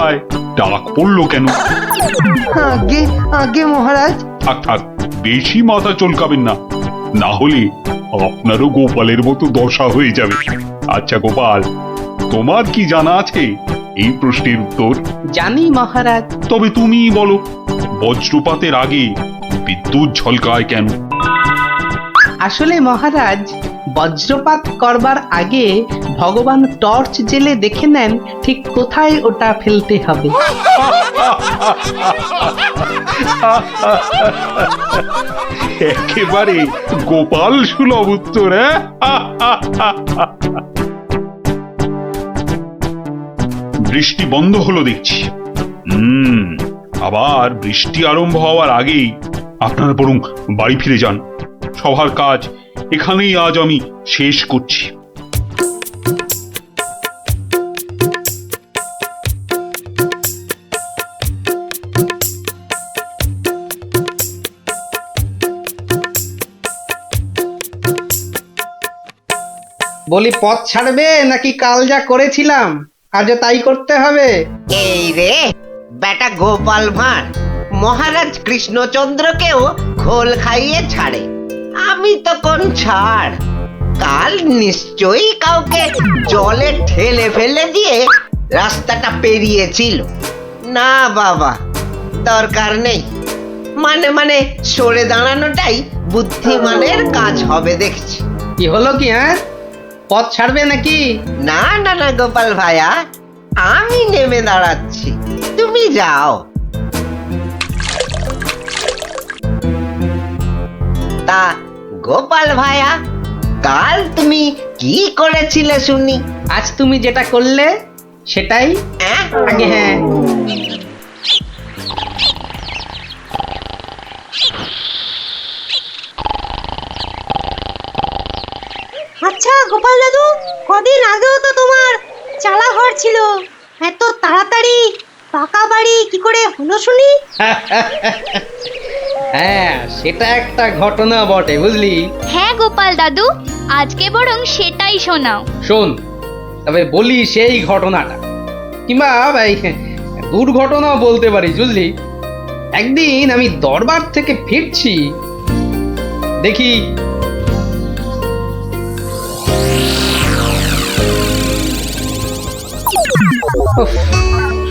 কোথায়? ডাক পড়লো কেন? আগে আগে মহারাজ। থাক থাক, বেশি মাথা চলকাবেন না, না হলে আপনারও গোপালের মতো দশা হয়ে যাবে। আচ্ছা গোপাল, তোমার কি জানা আছে এই প্রশ্নের উত্তর? জানি মহারাজ। তবে তুমিই বলো, বজ্রপাতের আগে বিদ্যুৎ ঝলকায় কেন? আসলে মহারাজ, বজ্রপাত করবার আগে ভগবান টর্চ জেলে দেখে নেন ঠিক কোথায় ওটা ফেলতে হবে। একেবারে গোপাল সুলভ উত্তর। বৃষ্টি বন্ধ হলো দেখছি। আবার বৃষ্টি আরম্ভ হওয়ার আগেই আপনারা বরং বাড়ি ফিরে যান। সবার কাজ এখানেই আজ আমি শেষ করছি। বলি, পথ ছাড়বে নাকি কাল যা করেছিলাম আজও তাই করতে হবে? এই রে বেটা গোপাল ভাঁড়, মহারাজ কৃষ্ণচন্দ্রকেও ঘোল খাইয়ে ছাড়ে, আমি তো কোন ছাড়। কাল নিশ্চয়ই কাউকে জলে ঠেলে ফেলে দিয়ে রাস্তাটা পেরিয়েছিল। না বাবা, দরকার নেই। মানে মানে সরে দাঁড়ানোটাই বুদ্ধিমানের কাজ হবে দেখছি। কি হলো কি? পথ ছাড়বে নাকি? না না না গোপাল ভাইয়া, আমি নেমে দাঁড়াচ্ছি, তুমি যাও। তা গোপাল ভাইয়া, কাল তুমি কি করেছিলে শুনি? আজ তুমি যেটা করলে সেটাই আগে। হ্যাঁ, আচ্ছা গোপাল দাদু, কদিন আগেও তো তোমার চালা ঘর ছিল, এত তাড়াতাড়ি পাকা বাড়ি কি করে হলো শুনি? হ্যাঁ, সেটা একটা ঘটনা বটে, বুঝলি? হ্যাঁ গোপাল দাদু, আজকে বরং সেটাই শোনাও। শোন, তবে বলি সেই ঘটনাটা, কিংবা দুর্ঘটনাও বলতে পারিস, বুঝলি? একদিন আমি দরবার থেকে ফিরছি, দেখি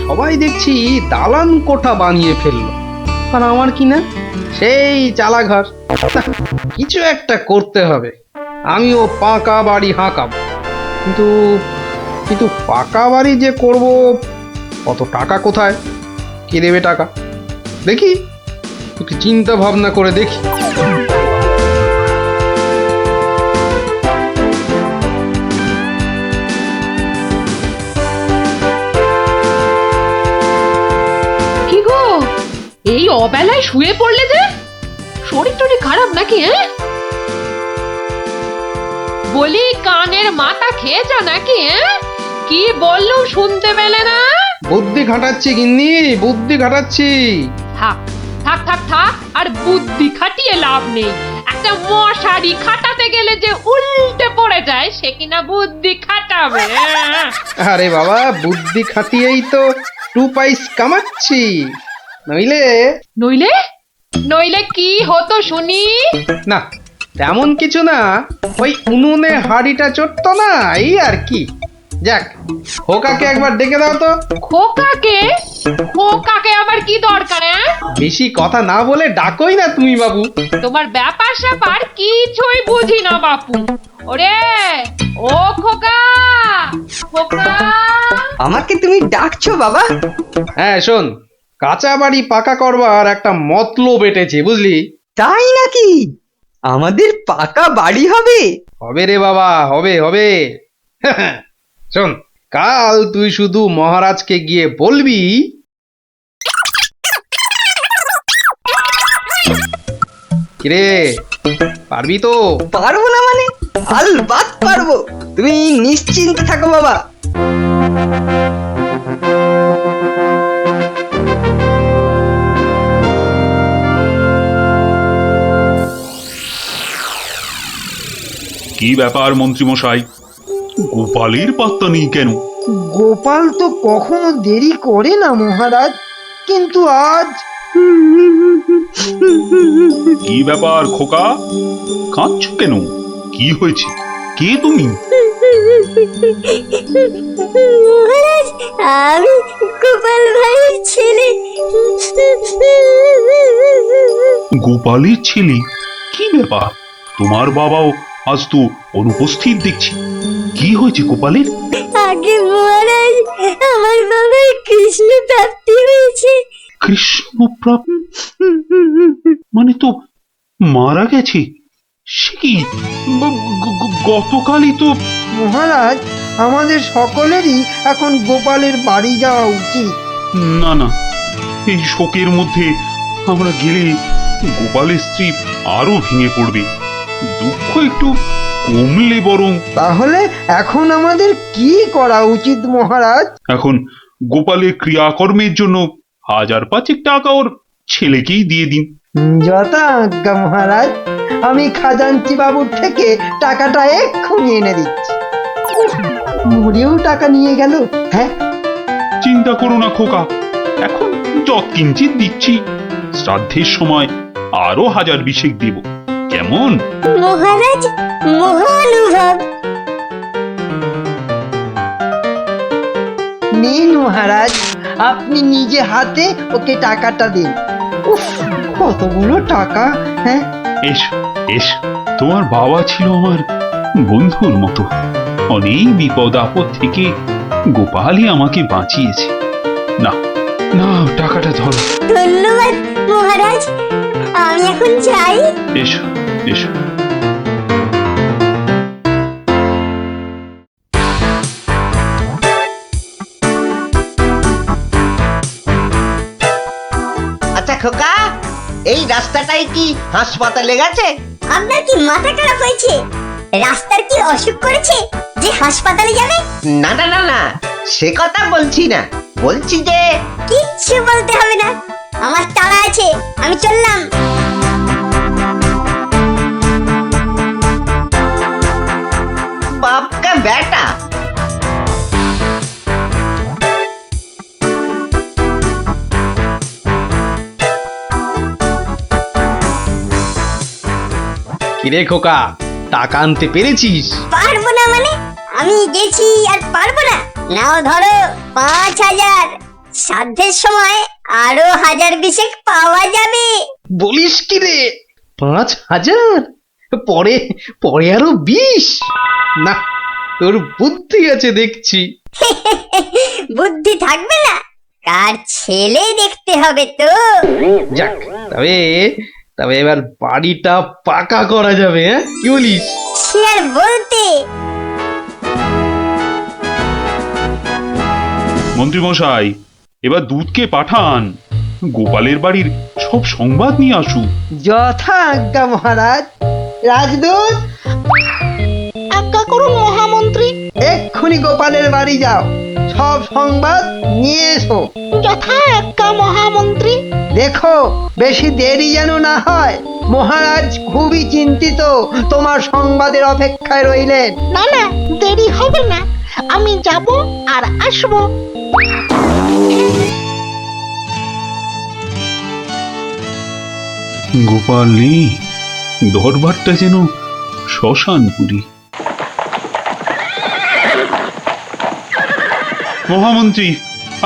সবাই দেখছি দালান কোঠা বানিয়ে ফেললো, আর আমার কি না সেই চালাঘর। কিছু একটা করতে হবে, আমিও পাকা বাড়ি হাঁকাবো। কিন্তু কিন্তু পাকা বাড়ি যে করব, কত টাকা কোথায়, কে দেবে টাকা? দেখি একটু চিন্তা ভাবনা করে দেখি। কি গো, এই অবেলায় শুয়ে পড়লে যে? শরীর টরীর খারাপ নাকি? বলি, কানের মাথা খেয়েছো নাকি? কি বললুম শুনতে পেলে না? বুদ্ধি খাটাচ্ছি গিন্নি, বুদ্ধি খাটাচ্ছি। থাক থাক থাক থাক, আর বুদ্ধি খাটিয়ে লাভ নেই। একটা মশারি খাটাতে গেলে যে উল্টে পড়ে যায়, সে কিনা বুদ্ধি খাটাবে? আরে বাবা, বুদ্ধি খাটিয়েই তো 2 পয়সা কামাচ্ছি, নইলে নইলে নইলে কি হতো শুনি? না, তেমন কিছু না, ওই উনুনে হাড়িটা চড়তো না, এই আর কি। যাক, খোকাকে একবার ডেকে দাও তো। খোকাকে? খোকাকে আবার কি দরকার? বেশি কথা না বলে ডাকোই না তুমি বাবু। তোমার ব্যাপার স্যাপার কিছুই বুঝি না বাপু। ওরে ও খোকা, খোকা! আমাকে তুমি ডাকছো বাবা? হ্যাঁ শোন, কাঁচা বাড়ি পাকা করবার একটা মতলব এটেছে, বুঝলি? তাই নাকি? আমাদের পাকা বাড়ি হবে? হবে রে বাবা, হবে হবে। শোন, কাল তুই শুধু মহারাজকে গিয়ে বলবি, কিরে পারবি তো? পারবো না মানে? আলবাত পারবো, তুমি নিশ্চিন্তে থাকো বাবা। কি ব্যাপার মন্ত্রী মশাই, গোপালের পাত্তা নেই কেন? গোপাল তো কখনো দেরি করে না মহারাজ, কিন্তু আজ কি ব্যাপার খোকা, কাঁদছো কেন? কি হয়েছে? কে তুমি? মহারাজ, আমি গোপাল ভাইয়ের ছেলে। গোপালের ছেলে? কি ব্যাপার, তোমার বাবাও আজ তো অনুপস্থিত দেখছি। কি হয়েছে গোপালের? আগে মহারাজ, আমার বাবার কৃষ্ণ প্রাপ্তি হয়েছে। কৃষ্ণপ্রাপ্তি মানে তো মারা গেছে? সে কি, গতকালই তো। মহারাজ, আমাদের সকলেরই এখন গোপালের বাড়ি যাওয়া উচিত। না না, এই শোকের মধ্যে আমরা গেলে গোপালের স্ত্রী আরো ভেঙে পড়বে। দুঃখ একটু কমলে বরং। তাহলে এখন আমাদের কি করা উচিত মহারাজ? এখন গোপালের ক্রিয়াকর্মের জন্য 1000-5 টাকা ওর ছেলেকেই দিয়ে দিন। যথা আজ্ঞা মহারাজ, আমি খাজাঞ্চি বাবুর থেকে টাকাটা এক্ষুনি এনে দিচ্ছি। মরেও টাকা নিয়ে গেল। হ্যাঁ, চিন্তা করো না খোকা, এখন যৎকিঞ্চিত দিচ্ছি, শ্রাদ্ধের সময় আরো 1000 দেব। কেমন? মহারাজ, মহানুভব। নিন মহারাজ, আপনি নিজে হাতে ওকে টাকাটা দিন। উফ, কতগুলো টাকা! হ্যাঁ, এসো এসো, তোমার বাবা ছিল আমার বন্ধুর মতো। অনেক বিপদ আপদ থেকে গোপালই আমাকে বাঁচিয়েছে। না না, টাকাটা ধরো। ধন্যবাদ মহারাজ, আমি এখন যাই। এসো এসো। আচ্ছা খোকা, এই রাস্তাটাই কি হাসপাতালে গেছে? আপনার কি মাথা খারাপ হয়েছে? রাস্তার কি অসুখ করেছে যে হাসপাতালে যাবে? না না না না, সে কথা বলছি না, বলছি যে কিচ্ছু বলতে হবে না, আমার তাড়া আছে, আমি চললাম। বাপ কা বেটা। কিরে খোকা, টাকা আনতে পেরেছিস? পারবো না মানে? আমি গেছি আর পারবো না? নাও ধরো 5000। শ্রাদ্ধের সময় আরো 1000 পাওয়া যাবে। বলিস কি রে, 5000? পরে পরে আরো 20? না, তোর বুদ্ধি আছে দেখছি। বুদ্ধি থাকবে না? কার ছেলে দেখতে হবে তো। যাক, তবে তবে এবার বাড়িটা পাকা করা যাবে। হ্যাঁ, কি বলিস? সে আর বলতে। মন্ত্রী মশাই, এবার দুধকে পাঠান, গোপালের বাড়ির সব সংবাদ নিয়ে আসুক। যথা আজ্ঞা মহারাজ। রাজদূত, আজ্ঞা করুন মহামন্ত্রী। এক্ষুনি গোপালের বাড়ি যাও, সব সংবাদ নিয়ে এসো। যথা আজ্ঞা মহামন্ত্রী। দেখো বেশি দেরি যেন না হয়। মহারাজ খুবই চিন্তিত, তোমার সংবাদের অপেক্ষায় রইলেন। না না, দেরি হবে না, আমি যাব আর আসবো। গোপাল নেই, দরবারটা যেন শ্মশানপুরী। মহামন্ত্রী,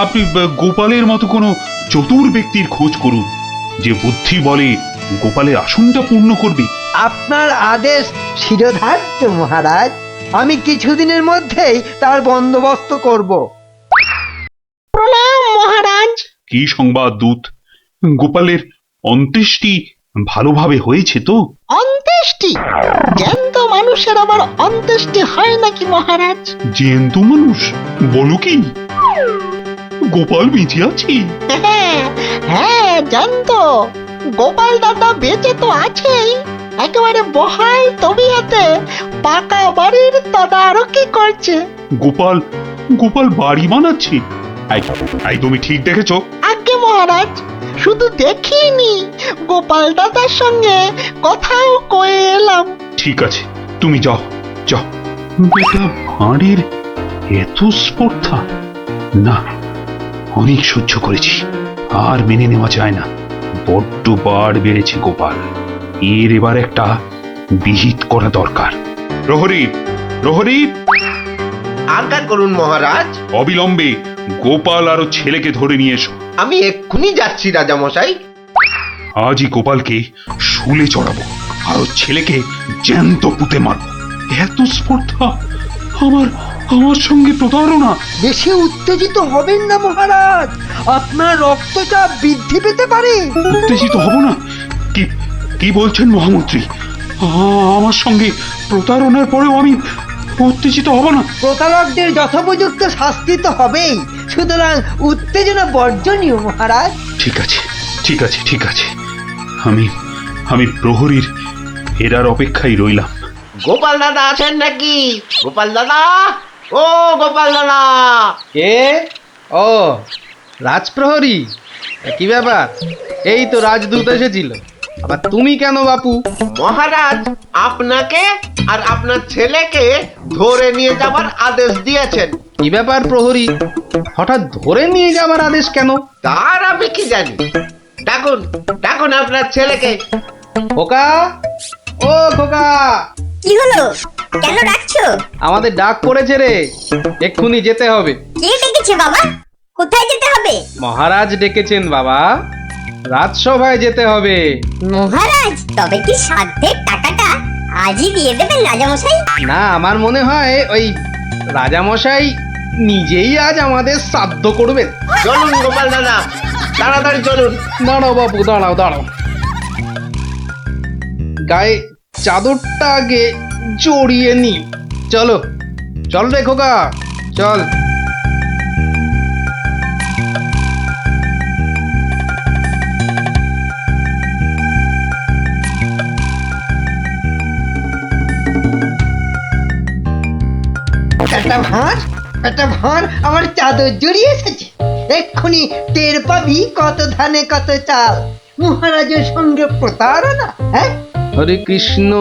আপনি গোপালের মতো কোনো চতুর ব্যক্তির খোঁজ করুন, যে বুদ্ধি বলে গোপালের আসনটা পূর্ণ করবে। আপনার আদেশ শিরোধার্য মহারাজ, আমি কিছুদিনের মধ্যেই তার বন্দোবস্ত করব। প্রণাম মহারাজ। কি সংবাদ দূত? গোপালের অন্ত্যেষ্টি ভালোভাবে হয়েছে তো? অন্ত্যেষ্টি? জ্যান্ত মানুষের আবার অন্ত্যেষ্টি হয় নাকি মহারাজ? জ্যান্ত মানুষ? বলো কি? গোপাল বেঁচে আছে? হ্যাঁ, জ্যান্ত। গোপাল দাদা বেঁচে তো আছেই, একেবারে বহাল তবিয়তে পাকা বাড়ির তদারকি করছে। গোপাল গোপাল বাড়ি বানাচ্ছে? আই তুমি ঠিক দেখেছো? আজ্ঞে মহারাজ, শুধু দেখিনি, গোপাল দাদার সঙ্গে কথাও কয়ে এলাম। ঠিক আছে, তুমি যাও যাও। বেটা ভাঁড়ের এত স্পর্ধা! না, অনেক সহ্য করেছি, আর মেনে নেওয়া যায় না। বড্ড বার বেড়েছে গোপাল, এর এবার একটা বিহিত করা দরকার। প্রহরী, প্রহরী, আজ্ঞা করুন মহারাজ। অবিলম্বে গোপাল আর ওর ছেলেকে ধরে নিয়ে এসো। আমি এক্ষুনি যাচ্ছি রাজামশাই। আজই গোপালকে শুলে চড়াবো, আর ওর ছেলেকে জ্যান্ত পুঁতে মারবো। এত স্পর্ধা! আমার আমার সঙ্গে প্রতারণা! বেশি উত্তেজিত হবেন না মহারাজ, আপনার রক্তচাপ বৃদ্ধি পেতে পারে। উত্তেজিত হব না? কি কি বলছেন মহামন্ত্রী? আমার সঙ্গে প্রতারণার পরেও আমি উত্তেজিত হব না? প্রতারকদের যথোপযুক্ত শাস্তি তো হবেই, সুতরাং উত্তেজনা বর্জনীয় মহারাজ। ঠিক আছে, ঠিক আছে, ঠিক আছে। আমি আমি প্রহরীর ফেরার অপেক্ষায় রইলাম। গোপাল দাদা আছেন নাকি? গোপাল দাদা, ও গোপাল দাদা। কে? ও, রাজপ্রহরী। কি ব্যাপার? এই তো রাজদূত এসেছিল, আবার তুমি কেন বাপু? মহারাজ আপনাকে আর আপনার ছেলেকে ধরে নিয়ে যাবার আদেশ দিয়েছেন। কি ব্যাপার প্রহরী, হঠাৎ ধরে নিয়ে যাবার আদেশ কেন? তার আমি কি জানি। ডাকুন, ডাকুন আপনার ছেলেকে। খোকা, ও খোকা, কি হলো? কেন ডাকছো? আমাদের ডাক পড়েছে রে, এক্ষুনি যেতে হবে। কে ডেকেছে বাবা? কোথায় যেতে হবে? মহারাজ ডেকেছেন বাবা, রাজসভায় যেতে হবে। মহারাজ, তবে কি সাধ্যের টাকাটা আজই দিয়ে দেবেন রাজামশাই? না, আমার মনে হয় ওই রাজামশাই নিজেই আজ আমাদের শ্রাদ্ধ করবেন। চলুন গোপাল দাদা, তাড়াতাড়ি চলুন। দাঁড়াও বাপু, দাঁড়াও দাঁড়াও, গায়ে চাদরটা আগে জড়িয়ে নি। চলো, চল রে খোকা, চল। একটা ভাঁড় আমার চাদর জড়িয়ে এসেছে। এক্ষুনি টের পাবি কত ধানে কত চাল। মহারাজের সঙ্গে প্রতারণা, হ্যাঁ? হরে কৃষ্ণ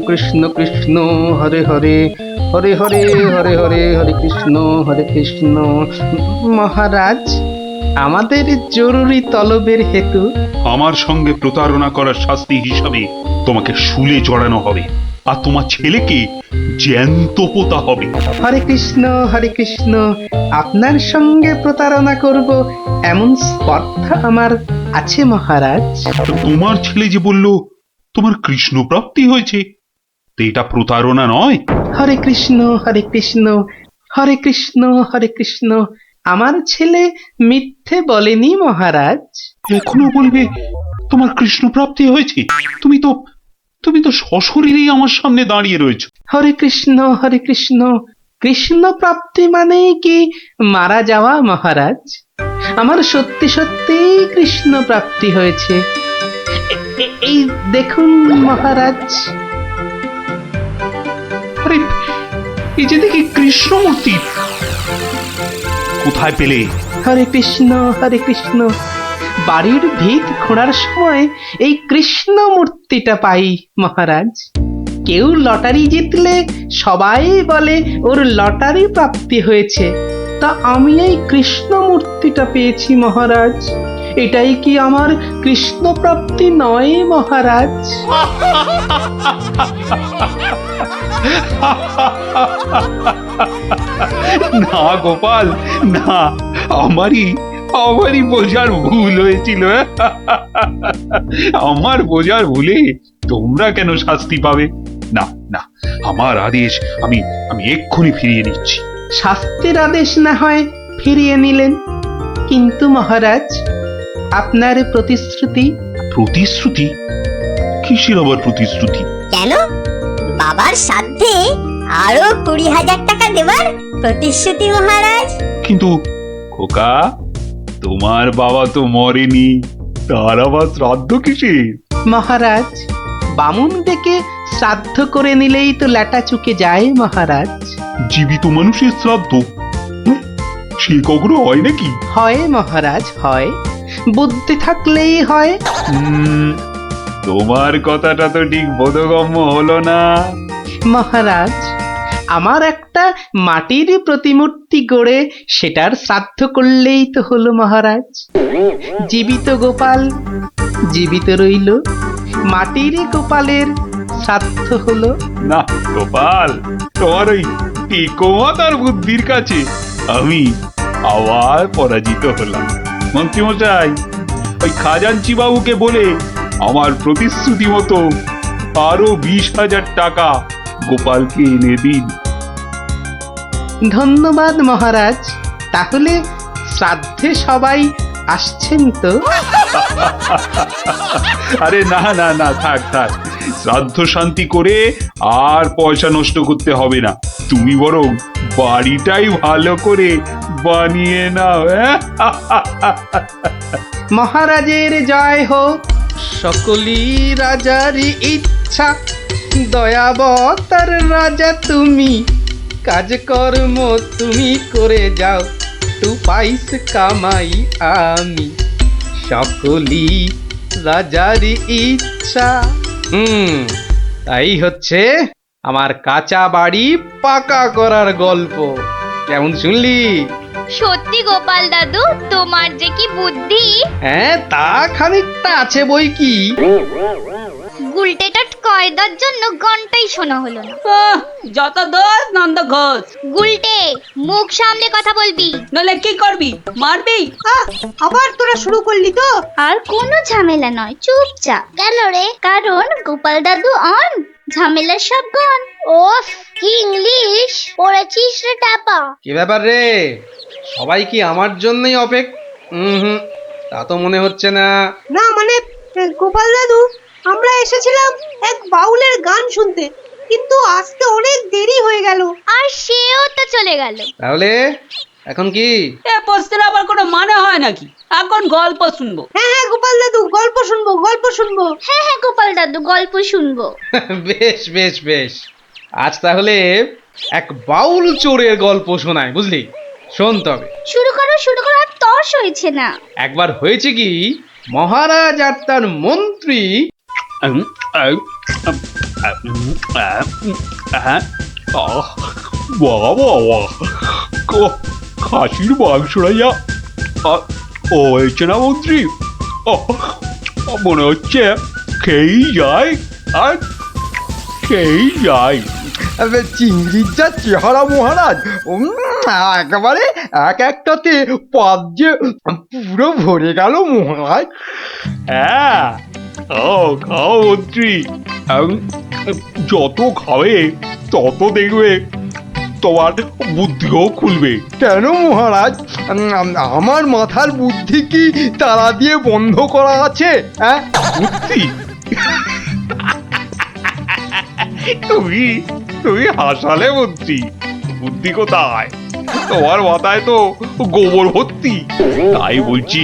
কৃষ্ণ কৃষ্ণ হরে হরে, হরে হরে হরে হরে, হরে কৃষ্ণ। মহারাজ, আমাদের জরুরি তলবের হেতু আমার সঙ্গে প্রতারণা করার শাস্তি হিসাবে তোমাকে শুলে চড়ানো হবে, আর তোমার ছেলেকে জ্যান্ত পোতা হবে। হরে কৃষ্ণ, আপনার সঙ্গে প্রতারণা করব এমন স্পর্ধা আমার আছে মহারাজ। তো তোমার ছেলে যে বলল তোমার কৃষ্ণ প্রাপ্তি হয়েছে, তো এটা প্রতারণা নয়? হরে কৃষ্ণ হরে কৃষ্ণ, আমার ছেলে মিথ্যে বলেনি মহারাজ। এখনো বলবে তোমার কৃষ্ণ প্রাপ্তি হয়েছে? তুমি তো সশরীরেই আমার সামনে দাঁড়িয়ে রয়েছো। হরে কৃষ্ণ কৃষ্ণ প্রাপ্তি মানে কি মারা যাওয়া মহারাজ? আমার সত্যি সত্যি কৃষ্ণ প্রাপ্তি হয়েছে। এই দেখুন মহারাজ। আরে, এই যে দেখি কৃষ্ণমূর্তি, কোথায় পেলে? হরে কৃষ্ণ, বাড়ির ভিত খোঁড়ার সময় এই কৃষ্ণ মূর্তিটা পাই মহারাজ। কেউ লটারি জিতলে সবাই বলে ওর লটারি প্রাপ্তি হয়েছে, তা আমি এই কৃষ্ণ মূর্তিটা পেয়েছি মহারাজ। এটাই কি আমার কৃষ্ণ প্রাপ্তি নয় মহারাজ? না গোপাল, না, আমারই বোঝার ভুল হয়েছিল। আমার বোঝার ভুলে তোমরা কেন শাস্তি পাবে? না না, আমার আদেশ আমি এক্ষুনি ফিরিয়ে নিচ্ছি। শাস্তির আদেশ না হয় ফিরিয়ে নিলেন, কিন্তু মহারাজ আপনার প্রতিশ্রুতি? প্রতিশ্রুতি? কিসের আবার প্রতিশ্রুতি? কেন? বাবার সাধ্যে আরো 20,000 টাকা দেবার প্রতিশ্রুতি মহারাজ। কিন্তু খোকা, তোমার বাবা তো মরেনি, তার আবার শ্রাদ্ধ কিসের? মহারাজ, বামুন ডেকে শ্রাদ্ধ করে নিলেই তো ল্যাটা চুকে যায় মহারাজ। জীবিত মানুষের শ্রাদ্ধ? সে কখনো হয় নাকি? হয় মহারাজ, হয়। বুদ্ধি থাকলেই হয়। তোমার কথাটা তো ঠিক বোধগম্য হলো না। মহারাজ, আমার একটা মাটির প্রতিমূর্তি গড়ে সেটার শ্রাদ্ধ করলেই তো হলো মহারাজ। জীবিত গোপাল জীবিত রইল, মাটির গোপালের শ্রাদ্ধ হলো। না গোপাল, তোমার ওই টিকমাতার বুদ্ধির কাছে আমি আবার পরাজিত হলাম। মন্ত্রীমশাই, ওই খাজাঞ্চি বাবুকে বলে আমার প্রতিশ্রুতি মতো আরো 20,000 টাকা গোপালকে এনে দিন। ধন্যবাদ মহারাজ। তাহলে শ্রাদ্ধে সবাই আসছেন তো? আরে না না না, থাক থাক, শ্রাদ্ধ শান্তি করে আর পয়সা নষ্ট করতে হবে না। তুমি বরং বাড়িটাই ভালো করে বানিয়ে নাও। মহারাজের জয় হোক, সকলি রাজারই ইচ্ছা, দয়াবতার রাজা তুমি, কাজকর্ম তুমি করে যাও, তু পাইস কামাই আমি, সকলি রাজারই ইচ্ছা। তাই হচ্ছে আমার কাঁচা বাড়ি পাকা করার গল্প। কেমন শুনলি? সত্যি গোপাল দাদু, তোমার যে কি বুদ্ধি! হ্যাঁ, তা খানিকটা আছে বই কি। গুলটেটা কয়দার জন্য ঘন্টাই শোনা হলো না। যত দোষ নন্দ ঘোষ। গুলটে, মুখ সামলে কথা বলবি। নলে কি করবি? মারবি? আবার তোরা শুরু করলি তো? আর কোনো ঝামেলা নয়, চুপচাপ। কেন রে? কারণ গোপাল দাদু অন, ঝামেলার সব গন। ওফ, কি ইংলিশ পড়েছিস রে টাপা! কি ব্যাপার রে, সবাই কি আমার জন্যই তা তো মনে হচ্ছে না। না মানে গোপাল দাদু, আমরা এসেছিলাম এক বাউলের গান শুনতে, কিন্তু আসতে অনেক দেরি হয়ে গেল। আর সেও তো চলে গেল। তাহলে এখন কি? এ প্রশ্নের আবার কোনো মানে হয় নাকি? এখন গল্প শুনবো। হ্যাঁ হ্যাঁ গোপাল দাদু, গল্প শুনবো, গল্প শুনবো। হ্যাঁ হ্যাঁ গোপাল দাদু, গল্প শুনবো। বেশ বেশ বেশ, আজ তাহলে এক বাউল চোরের গল্প শোনায়, বুঝলি? শোন তবে। শুরু করো শুরু করো, আর তর্স হয়েছে না। একবার হয়েছে কি, মহারাজ আর তার মন্ত্রী খাসির মাংসটা যা হয়েছে না মন্ত্রী, মনে হচ্ছে খেয়েই যায় আর খেয়েই যায়। চিংড়ির যা চেহারা মহারাজ, একেবারে এক একটাতে পাত যে পুরো ভরে গেল মহারাজ। হ্যাঁ, খাও খাও মন্ত্রী, যত খাবে তত দেখবে তোমার বুদ্ধিও খুলবে। কেন মহারাজ, আমার মাথার বুদ্ধি কি তালা দিয়ে বন্ধ করা আছে? হ্যাঁ, বুদ্ধি? তুমি তুমি হাসালে মন্ত্রী, বুদ্ধি কোথায়? তোমার মাথায় তো গোবর ভর্তি। তাই বলছি,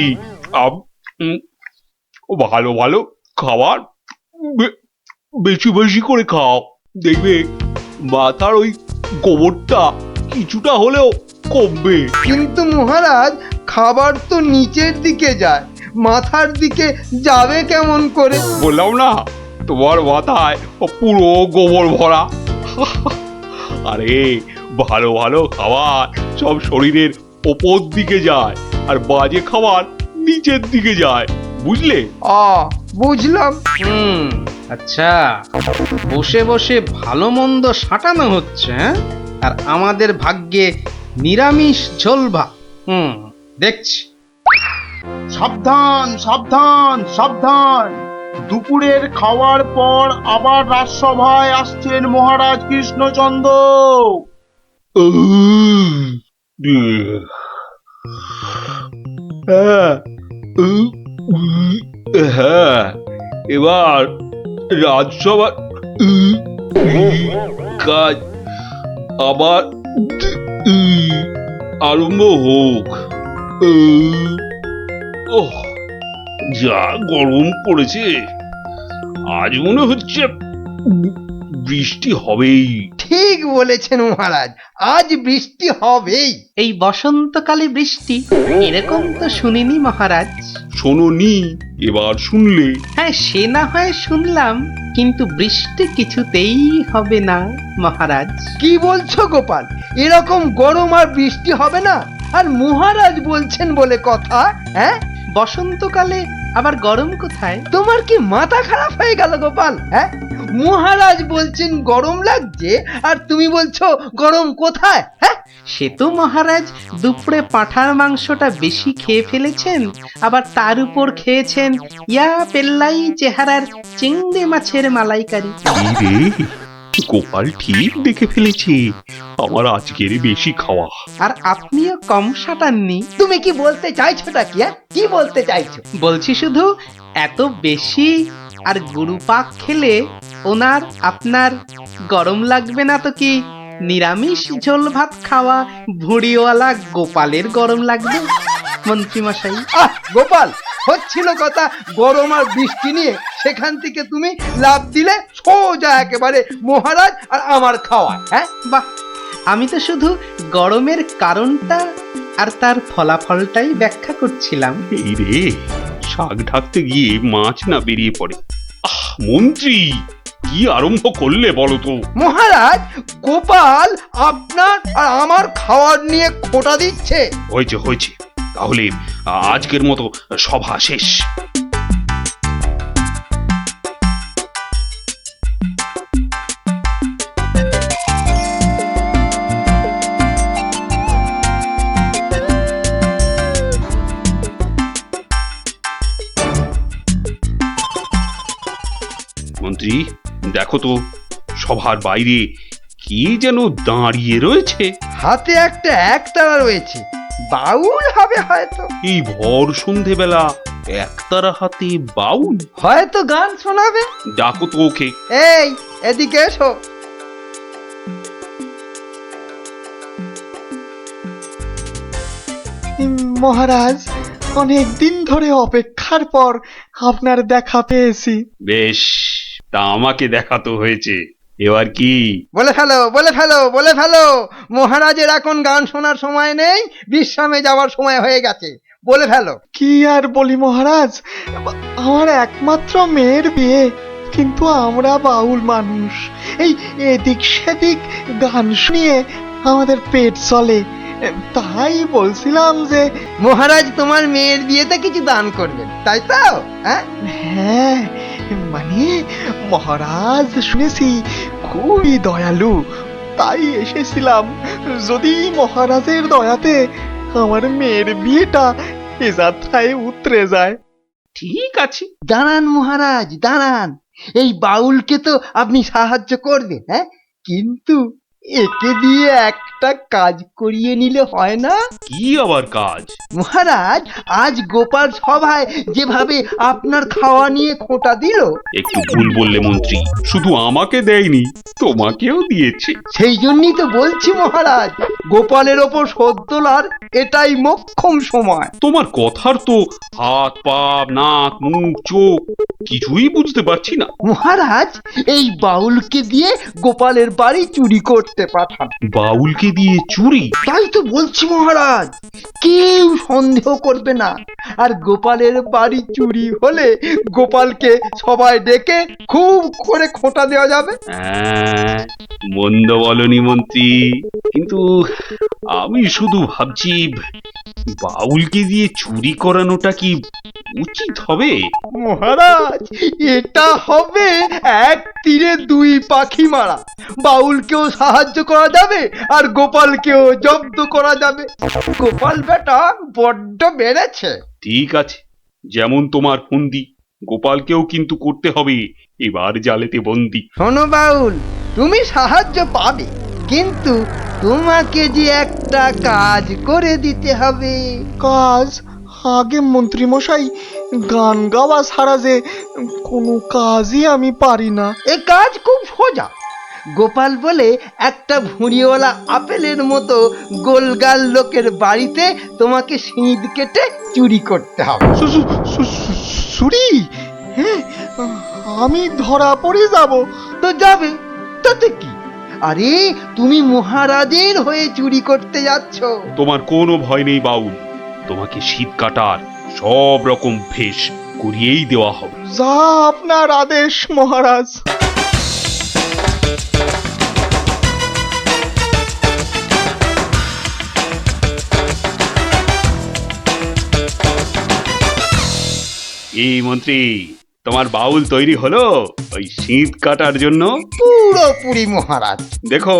ভালো ভালো খাবার বেশি বেশি করে খাও, দেখবে মাথার ওই গোবরটা কিছুটা হলেও কমবে। কিন্তু মহারাজ, খাবার তো নিচের দিকে যায়, মাথার দিকে যাবে কেমন করে? বললাম না, তোমার মাথায় পুরো গোবর ভরা। আরে ভালো ভালো খাবার সব শরীরের ওপর দিকে যায়, আর বাজে খাবার নিচের দিকে যায়, বুঝলে? বুঝলাম। আচ্ছা, বসে বসে ভালো মন্দ সাঁটানো হচ্ছে, হ্যাঁ? আর আমাদের ভাগ্যে নিরামিষ ঝোল ভাত। দেখছি। সাবধান সাবধান সাবধান, দুপুরের খাওয়ার পর আবার রাজসভায় আসছেন মহারাজ কৃষ্ণচন্দ্র। হ্যাঁ, এবার রাজসভা কাজ আবার আরম্ভ হোক। যা গরম পড়েছে, আজ মনে হচ্ছে বৃষ্টি হবেই। ঠিক বলেছেন মহারাজ, আজ বৃষ্টি হবেই। এই বসন্তকালে বৃষ্টি এরকম তো শুনিনি মহারাজ। শোনোনি, এবার শুনলে। হ্যাঁ, সে না হয় শুনলাম, কিন্তু বৃষ্টি কিছুতেই হবে না মহারাজ। কি বলছো গোপাল? এরকম গরম আর বৃষ্টি হবে না? আর মহারাজ বলছেন বলে কথা। হ্যাঁ, বসন্তকালে আবার গরম কোথায়? তোমার কি মাথা খারাপ হয়ে গেল গোপাল? হ্যাঁ, মহারাজ বলছেন গরম লাগছে আর তুমি বলছো গরম কোথায়? হ্যাঁ, সে তো মহারাজ দুপুরে পাঁঠার মাংসটা বেশি খেয়ে ফেলেছেন, আবার তার উপর খেয়েছেন ইয়া পেল্লাই চেহারার চিংড়ি মাছের মালাইকারি। এই রে, গোপাল ঠিক দেখে ফেলেছে আমার আজকের বেশি খাওয়া। আর আপনিও কম সাটাননি। তুমি কি বলতে চাইছোটা কি? হ্যাঁ, কি বলতে চাইছো? বলছি শুধু এত বেশি আর গুরুপাক খেলে ওনার আপনার গরম লাগবে না তো কি নিরামিষ ঝোল ভাত খাওয়া ভুড়িওয়ালা গোপালের গরম লাগবে মন্ত্রী মশাই? আহ গোপাল, হচ্ছিল কথা গরম আর বৃষ্টি নিয়ে, সেখান থেকে তুমি লাভ দিলে সোজা একেবারে মহারাজ আর আমার খাওয়া। হ্যাঁ, বাহ, আমি তো শুধু গরমের কারণটা আর তার ফলাফলটাই ব্যাখ্যা করছিলাম। এই রে, শাক ঢাকতে গিয়ে মাছ না বেরিয়ে পড়ে। আহ মন্ত্রী, কি আরম্ভ করলে বলো তো? মহারাজ, গোপাল আপনার আর আমার খাওয়ার নিয়ে খোঁটা দিচ্ছে। হয়েছে হয়েছে, তাহলে আজকের মতো সভা শেষ। মন্ত্রী, দেখো তো সভার বাইরে কি যেন দাঁড়িয়ে রয়েছে। হাতে একটা একতারা রয়েছে, বাউল হবে হয়তো। এই ভর সন্ধেবেলা একতারা হাতে বাউল? হয়তো গান শোনাবে। ডাকো তো ওকে। এই, এদিকে এসো। মহারাজ, অনেক দিন ধরে অপেক্ষার পর আপনার দেখা পেয়েছি। বেশ, তা আমাকে দেখাতো হয়েছে, এবার কি? বলে ফেলো, বলে ফেলো, বলে ফেলো। মহারাজের এখন গান শোনার সময় নেই, বিশ্রামে যাওয়ার সময় হয়ে গেছে। বলে ফেলো। কি আর বলি মহারাজ, আমার একমাত্র মেয়ের বিয়ে, কিন্তু আমরা বাউল মানুষ, এই এদিক সেদিক গান শুনিয়ে আমাদের পেট চলে। তাই বলছিলাম যে মহারাজ তোমার মেয়ের বিয়েতে কিছু দান করবেন, তাই তো? হ্যাঁ, হ্যাঁ, মানে মহারাজ শুনেছি খুবই দয়ালু, তাই এসেছিলাম। যদি মহারাজের দয়াতে আমার মেয়ের বিয়েটা এ যাত্রায় উতরে যায়। ঠিক আছে। দাঁড়ান মহারাজ, দাঁড়ান। এই বাউলকে তো আপনি সাহায্য করবেন, হ্যাঁ, কিন্তু একে দিয়ে একটা কাজ করিয়ে নিলে হয় না? কি আবার কাজ? মহারাজ, আজ গোপাল সভায় যেভাবে আপনার খাওয়া নিয়ে খোঁটা দিল। একটু ভুল বললে মন্ত্রী, শুধু আমাকে দেয়নি, তোমাকেও দিয়েছে। সেই জন্যই তো বলছি মহারাজ, গোপালের ওপর শোধ তোলার এটাই মোক্ষম সময়। তোমার কথার তো হাত পা নাক মুখ চোখ কিছুই বুঝতে পারছি না। মহারাজ, এই বাউলকে দিয়ে গোপালের বাড়ি চুরি করতে পাঠান। বাউলকে দিয়ে চুরি? তাই তো বলছি মহারাজ, কেউ সন্দেহ করবে না। আর গোপালের বাড়ি চুরি হলে গোপালকে সবাই ডেকে খুব করে খোঁটা দেওয়া যাবে। মন্দ বলনি মন্ত্রী, কিন্তু আমি শুধু ভাবছি বাউলকে দিয়ে চুরি করানোটা কি উচিত হবে? মহারাজ, এটা হবে এক তীরে দুই পাখি মারা। বাউলকেও সাহায্য করা যাবে আর গোপালকেও জব্দ করা যাবে। গোপাল বেটা বড্ড বেড়েছে। ঠিক আছে, যেমন তোমার ফন্দি, গোপালকেও কিন্তু করতে হবে এবার জালেতে বন্দি। শোনো বাউল, তুমি সাহায্য পাবে, কিন্তু তোমাকে যে একটা কাজ করে দিতে হবে। কাজ? আগে মন্ত্রী মশাই, গান গাওয়া ছাড়া যে কোনো কাজই আমি পারি না। এ কাজ খুব সোজা। গোপাল বলে একটা ভুঁড়িওয়ালা আপেলের মতো গোলগাল লোকের বাড়িতে তোমাকে সিঁধ কেটে চুরি করতে হবে। চুরি? হ্যাঁ, আমি ধরা পড়ে যাব তো? যাবে, তাতে কি? আরে তুমি মহারাজের হয়ে চুরি করতে যাচ্ছ। তোমার কোনো ভয় নেই বাউল, তোমাকে শীত কাটার সব রকম ভেষ করিয়েই দেওয়া হবে। যা আপনার আদেশ মহারাজ। এই মন্ত্রী, তোমার বাউল তৈরি হলো ওই শীত কাটার জন্য? পুরোপুরি মহারাজ। দেখো,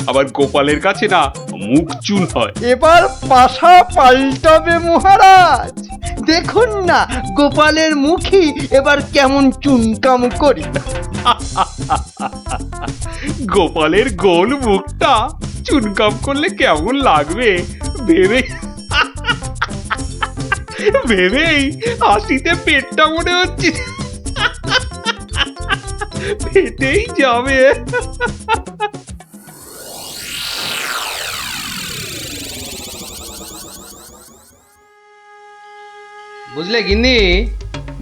আবার গোপালের কাছে না মুখ চুন হয়। এবার পাশা পাল্টাবে মহারাজ। দেখুন না গোপালের মুখী এবার কেমন চুনকাম করি। গোপালের গোল মুখটা চুনকাম করলে কেমন লাগবে ভেবেই হাসিতে পেটটা মনে হচ্ছে ফেটেই যাবে। বুঝলে গিন্নি,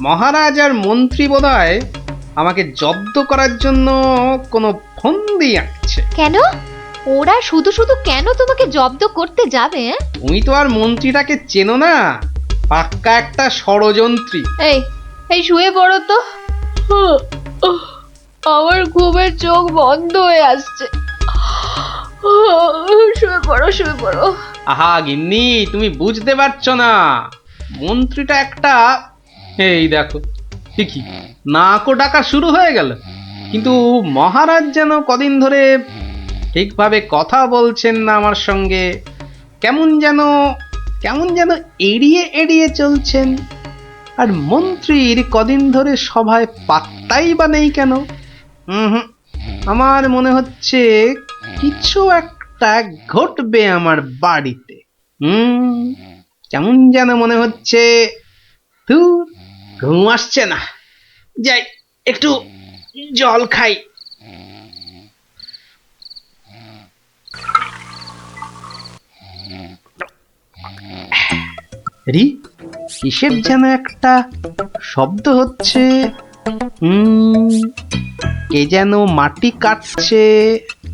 মহারাজ আর মন্ত্রী বোধহয় আমাকে জব্দ করার জন্য কোনো ফন্দি আঁকছে। কেন? ওরা শুধু শুধু কেন তোমাকে জব্দ করতে যাবে? তুমি তো আর মন্ত্রীটাকে চেনো না, পাক্কা একটা ষড়যন্ত্রী। এই শুয়ে পড়ো তো। আমার ঘুমের চোখ বন্ধ হয়ে আসছে। শুয়ে পড়ো। আহা গিন্নি, তুমি বুঝতে পারছো না, মন্ত্রীটা একটা, এই দেখো ঠিকই নাকও ডাকা শুরু হয়ে গেল। কিন্তু মহারাজ যেন কদিন ধরে ঠিকভাবে কথা বলছেন না আমার সঙ্গে, কেমন যেন এড়িয়ে এড়িয়ে চলছেন। আর মন্ত্রীর কদিন ধরে সভায় পাত্তাই বা নেই কেন? আমার মনে হচ্ছে কিছু একটা ঘটবে আমার বাড়িতে। কেমন যেন মনে হচ্ছে। ঘুম আসছে না, যাই একটু জল খাই। কিসের যেন একটা শব্দ হচ্ছে। কে যেন মাটি কাটছে।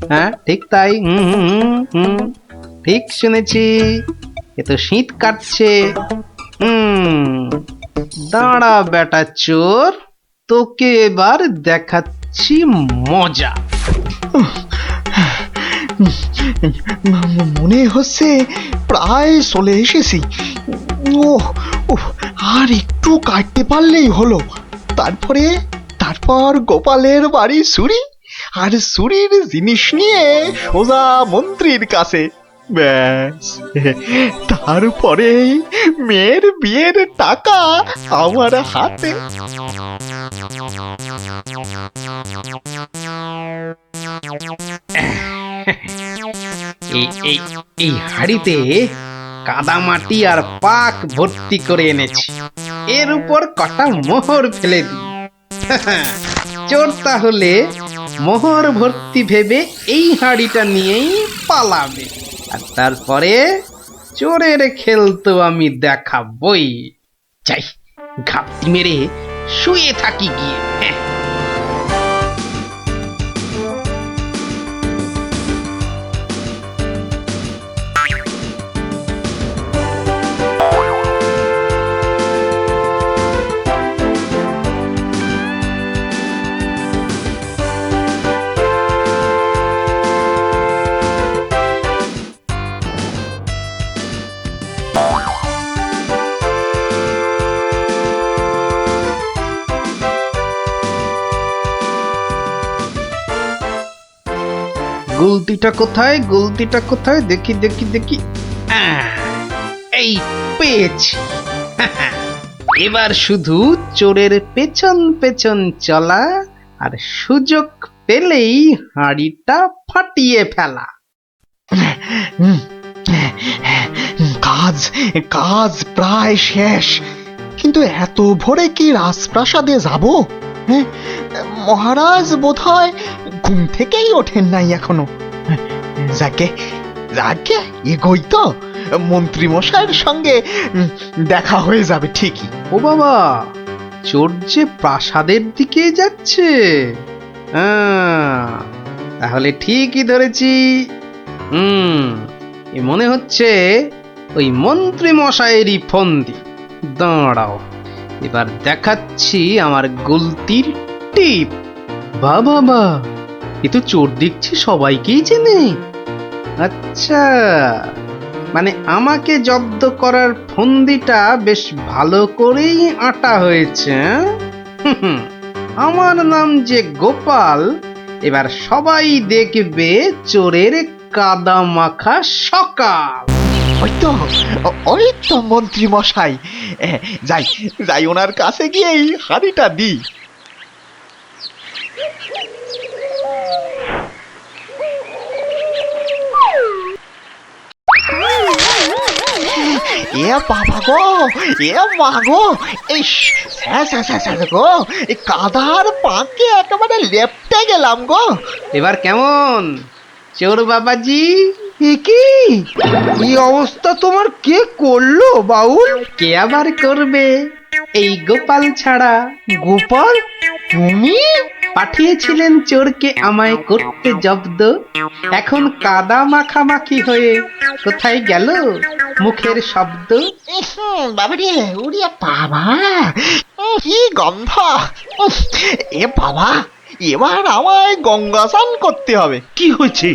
হ্যাঁ ঠিক তাই, ঠিক শুনেছি, এ তো শীত কাটছে। দাঁড়া বেটা চোর, তোকে এবার দেখাচ্ছি মজা। মনে হচ্ছে প্রায় চলে এসেছি। আর একটু কাটতে পারলেই হলো। তারপর গোপালের বাড়ি চুরি, আর চুরির জিনিস নিয়ে সোজা মন্ত্রীর কাছে। ব্যাস, তারপরে মেয়ের বিয়ের টাকা আমার হাতে। এই হাড়িতে কাদামাটি আর পাক ভর্তি করে এনেছি, এর উপর কটা মোহর ফেলে দিই। চোর তাহলে মোহর ভর্তি ভেবে এই হাড়িটা নিয়েই পালাবে, আর তারপরে চোরের খেল তো আমি দেখাবই। চাই ঘাপটি মেরে শুয়ে থাকি গিয়ে। গুলতিটা কোথায় দেখি। এই পেয়েছি। এবার শুধু চোরের পেছন পেছন চলা, আর সুযোগ পেলেই হাঁড়িটা ফাটিয়ে ফেলা। কাজ প্রায় শেষ। কিন্তু এত ভোরে কি রাজপ্রাসাদে যাব? মহারাজ বোধহয় ঘুম থেকেই ওঠেন নাই এখনো। যাকে এগোই তো, মন্ত্রী মশাইয়ের সঙ্গে দেখা হয়ে যাবে ঠিকই। ও বাবা, চোর যে প্রাসাদের দিকে যাচ্ছে। তাহলে ঠিকই ধরেছি। মনে হচ্ছে ওই মন্ত্রী মশাইয়েরই ফন্দি। দাঁড়াও, এবার দেখাচ্ছি আমার গুলতির টিপ। বাবা, এ তো চোর দেখছি সবাইকেই চেনে। আচ্ছা, মানে আমাকে জব্দ করার ফন্দিটা বেশ ভালো করেই আঁটা হয়েছে। হুম, আমার নাম যে গোপাল, এবার সবাই দেখবে চোরের কাদা মাখা সকাল। ওই তো মন্ত্রী মশাই, যাই যাই ওনার কাছে গিয়ে এই হাড়িটা দিই। এ বাবা গো, এ মা গো, এই গো, এই কাদার পাকে একেবারে লেপটে গেলাম গো। এবার কেমন চোর বাবাজি? এ কি এই অবস্থা তোমার কে করলো বাউল? কে আবার করবে, এই গোপাল ছাড়া। গোপাল, তুমি? পাঠিয়েছিলেন চোরকে আমায় করতে জব্দ, এখন কাদা মাখামাখি হয়ে কোথায় গেল মুখের শব্দ? বাবারে, ওরে বাবা, কি গন্ধ! এ বাবা, এবার আমায় গঙ্গা স্নান করতে হবে। কি হয়েছে?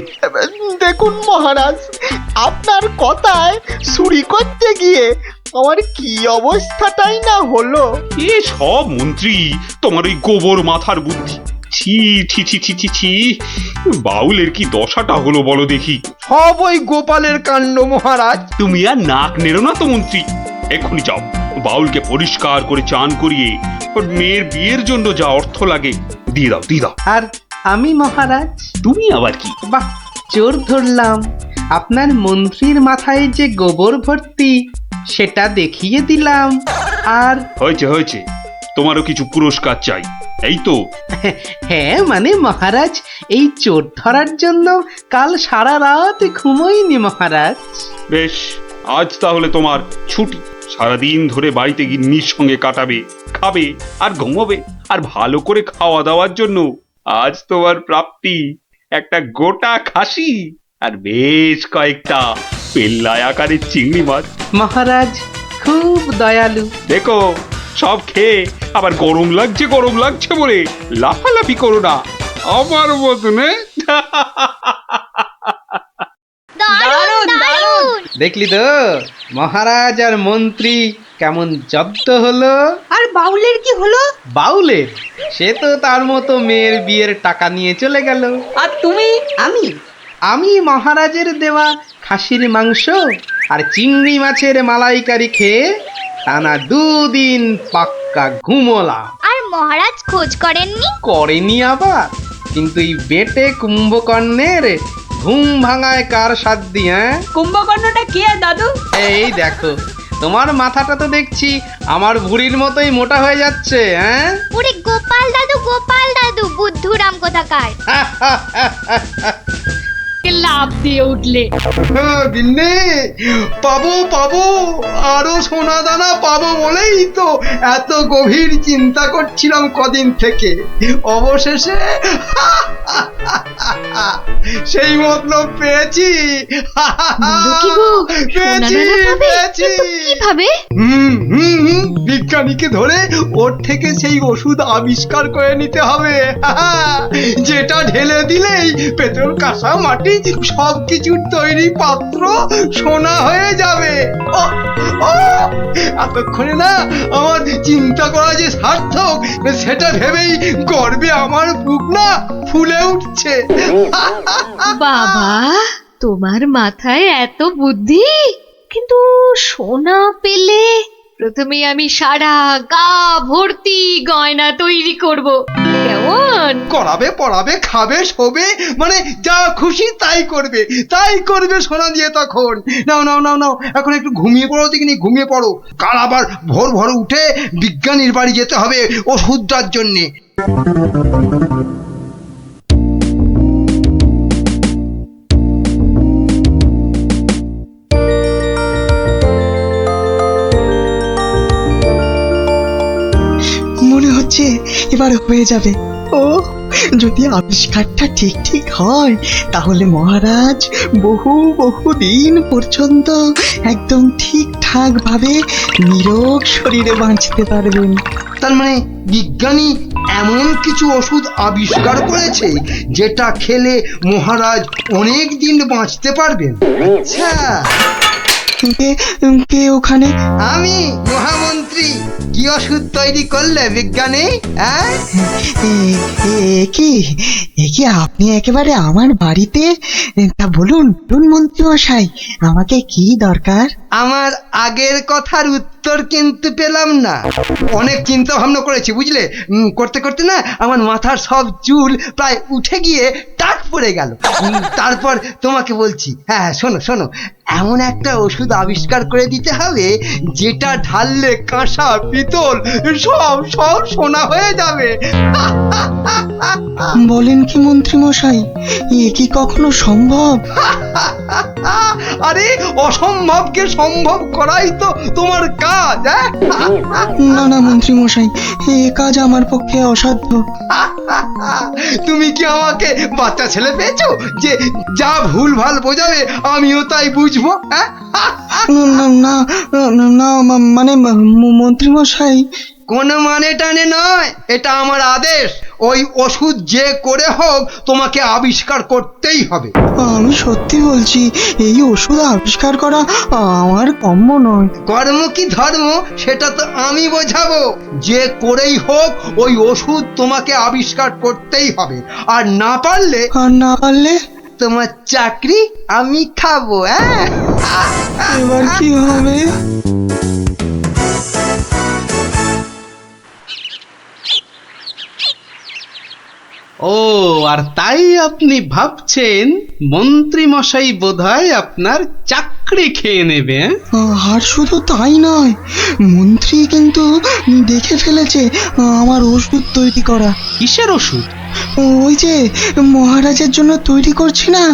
দেখুন মহারাজ, আপনার কথায় চুরি করতে গিয়ে আমার কি অবস্থাটাই না হলো। এ সব মন্ত্রী তোমার ওই গোবর মাথার বুদ্ধি। ছি ছি ছি ছি ছি ছি, বাউলের কি দশাটা হলো বলো দেখি। সব ওই গোপালের কাণ্ড মহারাজ। তুমি আর নাক নেড়ো না তো মন্ত্রী, এক্ষুনি যাও বাউলকে পরিষ্কার করে চান করিয়ে ওর মেয়ের বিয়ের জন্য যা অর্থ লাগে দিয়ে দাও, দিয়ে দাও। আর আমি মহারাজ? তুমি আবার কি? বাহ, চোর ধরলাম। আপনার মন্ত্রীর মাথায় যে গোবর ভর্তি সেটা দেখিয়ে দিলাম। আর হয়েছে হয়েছে, তোমারও কিছু পুরস্কার চাই, এই তো? হ্যাঁ মানে মহারাজ, এই চোর ধরার জন্য কাল সারা রাত ঘুমোইনি মহারাজ। বেশ, আজ তাহলে তোমার ছুটি। সারাদিন ধরে বাড়িতে গিন্নির সঙ্গে কাটাবে, খাবে আর ঘুমোবে। আর ভালো করে খাওয়া দাওয়ার জন্য আজ তোমার প্রাপ্তি একটা গোটা খাসি আর বেশ কয়েকটা পেল্লায় আকারের চিংড়ি মাছ। মহারাজ খুব দয়ালু। দেখো, সব খেয়ে আবার গরম লাগছে গরম লাগছে বলে লাফালাফি করো না আমার মতনে। দারুণ দারুণ। দেখলি তো মহারাজ আর মন্ত্রী কেমন জব্দ হলো। আর বাউলের কি হলো? বাউলের, সে তো তার মতো মেয়ের বিয়ের টাকা নিয়ে চলে গেল। আর তুমি? আমি মহারাজের দেওয়া খাসির মাংস আর চিংড়ি মাছের মালাইকারি খেয়ে টানা 2 দিন পাক্কা ঘুমোলাম। আর মহারাজ খোঁজ করেননি? করেনি আবার, কিন্তু এই বেটে কুম্ভকর্ণের ঘুম ভাঙায় কার সাধ্যি? হ্যাঁ, কুম্ভকর্ণটা কে দাদু? এই দেখো, তোমার মাথাটা তো দেখছি আমার ভুঁড়ির মতোই মোটা হয়ে যাচ্ছে। হ্যাঁ, ওরে গোপাল দাদু বুদ্ধুরাম কোথাকার। লাভ দিয়ে উঠলে। গিন্নি, পাবো পাবো, আরো সোনা দানা পাবো বলেই তো এত গভীর চিন্তা করছিলাম কদিন থেকে। অবশেষে সেই মতলব পেয়েছি। পেয়েছি পেয়েছি। কিভাবে? বিজ্ঞানীকে ধরে ওর থেকে সেই ওষুধ আবিষ্কার করে নিতে হবে, যেটা ঢেলে দিলেই পেট্রোল, কাঁসা, মাটি সবকিছুর তৈরি পাত্র সোনা হয়ে যাবে। এতক্ষণে না আমার চিন্তা করা যে সার্থক সেটা ভেবেই গর্বে আমার বুক না ফুলে উঠছে। বাবা, তোমার মাথায় এত বুদ্ধি! কিন্তু সোনা পেলে প্রথমে আমি সারা গা ভর্তি গয়না তৈরি করব। কেমন? করাবে, পড়াবে, খাবে, শোবে, মানে যা খুশি তাই করবে সোনা দিয়ে। তখন নাও নাও নাও নাও, এখন একটু ঘুমিয়ে পড়ো দেখিনি, ঘুমিয়ে পড়ো। কাল আবার ভোর ভোর উঠে বিজ্ঞানীর বাড়ি যেতে হবে ওষুধটার জন্যে। মনে হচ্ছে এবার হয়ে যাবে। ও যদি আবিষ্কারটা ঠিক ঠিক হয় তাহলে মহারাজ বহু বহু দিন পর্যন্ত একদম ঠিকঠাক ভাবে নিরোগ শরীরে বাঁচতে পারবেন। তার মানে বিজ্ঞানী এমন কিছু ওষুধ আবিষ্কার করেছে যেটা খেলে মহারাজ অনেক দিন বাঁচতে পারবেন। আচ্ছা, কে ওখানে? আমি মহামন্ত্রী। কি ওষুধ তৈরি করলে বিজ্ঞানী? কি আপনি একেবারে আমার বাড়িতে? তা বলুন মন্ত্রী মশাই, আমাকে কি দরকার? আমার আগের কথার উত্তর কিন্তু পেলাম না। অনেক চিন্তা ভাবনা করেছি বুঝলে, করতে করতে না আমার মাথার সব চুল প্রায় উঠে গিয়ে টাক পড়ে গেল। তারপর তোমাকে বলছি, হ্যাঁ শোনো শোনো, এমন একটা ওষুধ আবিষ্কার করে দিতে হবে যেটা ঢাললে কাঁসা পিতল সব সব সোনা হয়ে যাবে। বলেন কি মন্ত্রী মশাই, এ কি কখনো সম্ভব? আরে অসম্ভবকে সম্ভব করাই তো তোমার কাজ। না না মন্ত্রী মশাই, এ কাজ আমার পক্ষে অসাধ্য। তুমি কি আমাকে বাচ্চা ছেলে পেয়েছো যে যা ভুল ভাল বোঝাবে আমিও তাই বুঝবো? না না না, মানে মন্ত্রী মশাই, কোনো মানে টানে নয়, এটা আমার আদেশ। ওই ওষুধ যে করে হোক তোমাকে আবিষ্কার করতেই হবে। আমি সত্যি বলছি, এই ওষুধ আবিষ্কার করা আমার কম্য নয়। কর্ম কি ধর্ম সেটা তো আমি বোঝাবো। যে করেই হোক ওই ওষুধ তোমাকে আবিষ্কার করতেই হবে, আর না পারলে তোমার চাকরি আমি খাবো। এবার কি হবে? ও, আর তাই আপনি ভাবছেন মন্ত্রী মশাই বোধহয় আপনার চাকরি খেয়ে নেবে? আর শুধু তাই নয়, মন্ত্রী কিন্তু দেখে ফেলেছে আমার ওষুধ তৈরি করা। কিসের ওষুধ? ওই যে মহারাজের জন্য তৈরি করছি না,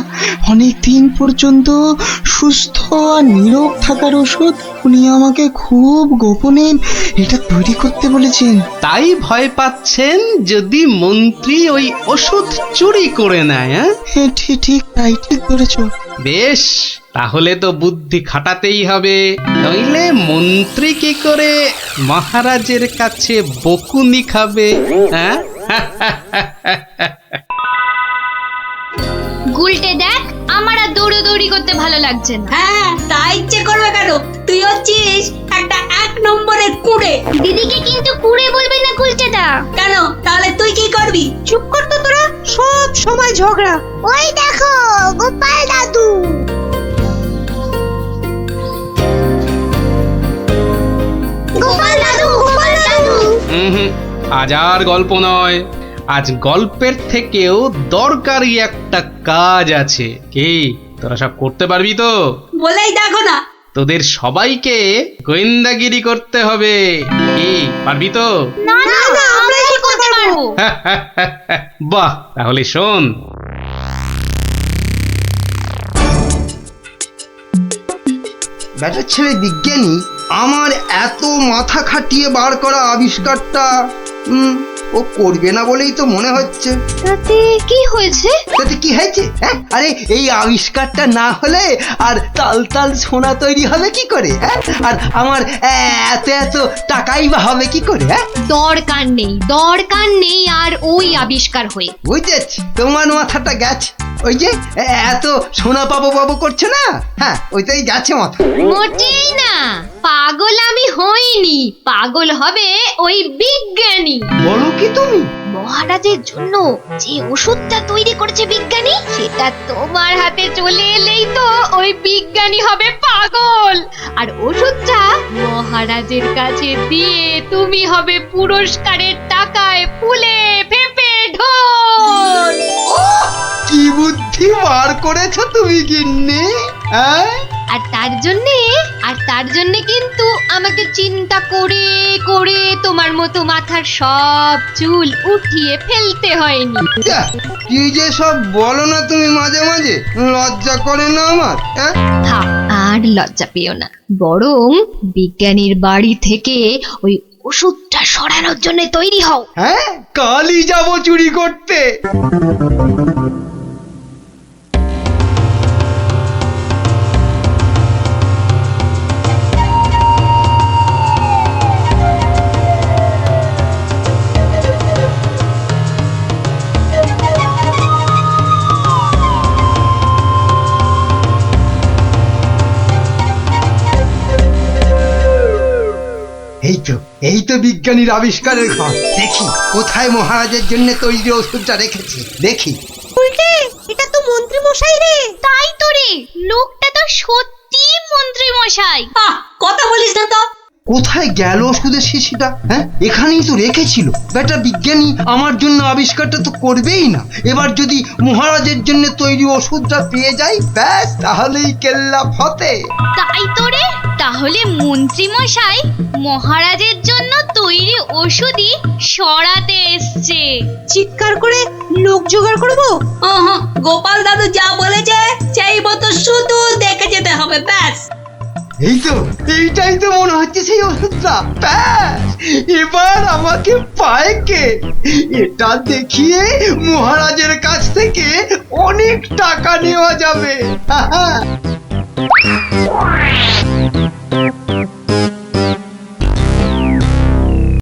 অনেক দিন পর্যন্ত সুস্থ আর নীরব থাকার ওষুধ। উনি আমাকে খুব গোপনে এটা তৈরি করতে বলেছেন। তাই ভয় পাচ্ছেন যদি মন্ত্রী ওই ওষুধ চুরি করে নেয়? ঠিক তাই, ঠিক ধরেছো। বেশ, তাহলে তো বুদ্ধি খাটাতেই হবে, নইলে মন্ত্রী কি করে মহারাজের কাছে বকুনি খাবে? হ্যাঁ গুলটে দেখ, আমার আর দৌড়াদৌড়ি করতে ভালো লাগছে না। হ্যাঁ, তা ইচ্ছে করবে কেন? তুই হচ্ছিস একটা 1 নম্বরের কুড়ে। দিদিকে কিন্তু কুড়ে বলবি না গুলটেদা। কেন? তাহলে তুই কি করবি? চুপ কর তো তোরা, সব সময় ঝগড়া। ওই দেখো গোপাল দাদু। গোপাল দাদু, গোপাল দাদু। আজ আর গল্প নয়, আজ গল্পের থেকেও দরকারি একটা কাজ আছে। কি তোরা সব করতে পারবি তো? বলেই দেখো না। তোদের সবাইকে গোয়েন্দাগিরি করতে হবে। কি পারবি তো? না না, আমরা কি করতে পারবো? বাহ, তাহলে শোন। ব্যাটার ছেলে বিজ্ঞানী আমার এত মাথা খাটিয়ে বার করা আবিষ্কারটা ও করবে না বলেই তো মনে হচ্ছে। তাতে কি হয়েছে? তাতে কি হয়েছে? আরে এই আবিষ্কারটা না হলে আর তাল তাল সোনা তৈরি হবে কি করে? আর আমার এত এত টাকাই বা হবে কি করে? দরকার নেই আর ওই আবিষ্কার হয়ে। বুঝেছি, তোমার মাথাটা গেছে। ওই যে এত সোনা পাবো করছে না, হ্যাঁ ওইটাই গেছে মাথা। মোটেই না, পাগল আমি হইনি, পাগল হবে ওই বিজ্ঞানী। বলো কি তুমি? মহারাজের জন্য যে ওষুধটা তৈরি করেছে বিজ্ঞানী, সেটা তোমার হাতে চলে এলেই তো ওই বিজ্ঞানী হবে পাগল, আর ওষুধটা মহারাজের কাছে দিয়ে তুমি হবে পুরস্কারের টাকায় ফুলে ফেপে ঢোল। কি বুদ্ধি বার করেছো তুমি গিন্নি! আর তার জন্যে কিন্তু আমাকে চিন্তা করে করে তোমার মতো মাথার সব চুল উঠিয়ে ফেলতে হয়নি। কি যে সব বলো না তুমি মাঝে মাঝে, লজ্জা করে না আমার? থাক, আর লজ্জা পেও না, বরং বিজ্ঞানীর বাড়ি থেকে ওই ওষুধটা ওষুধটা সরানোর জন্য তৈরি হও। হ্যাঁ, কালই যাব চুরি করতে। এই তো বিজ্ঞানীর আবিষ্কারের ঘর। দেখি কোথায় মহারাজের জন্য তৈরি ওষুধটা রেখেছি, দেখি। উল্টে, এটা তো মন্ত্রী মশাই রে। তাই তো রে, লোকটা তো সত্যি মন্ত্রী মশাই। কথা বলিস না তো। কোথায় গেল ওষুধের শিশিটা? হ্যাঁ, এখানেই তো রেখেছিল। বেটা বিজ্ঞানী আমার জন্য আবিষ্কারটা তো করবেই না। এবার যদি মহারাজের জন্য তৈরি ওষুধটা পেয়ে যাই, ব্যাস তাহলেই কেল্লা ফতে। তাই তো রে, তাহলে মন্ত্রী মশাই মহারাজের জন্য তৈরি ওষুধই সরাতে এসছে। চিৎকার করে লোক জোগাড় করবো? গোপাল দাদু যা বলেছে সেই মতো শুধু দেখে যেতে হবে, ব্যাস। এইটাই তো মনে হচ্ছে সেই ওষুধটা। ব্যাস, এবার আমাকে পায় কে? এটা দেখিয়ে মহারাজের কাছ থেকে অনেক টাকা নেওয়া যাবে।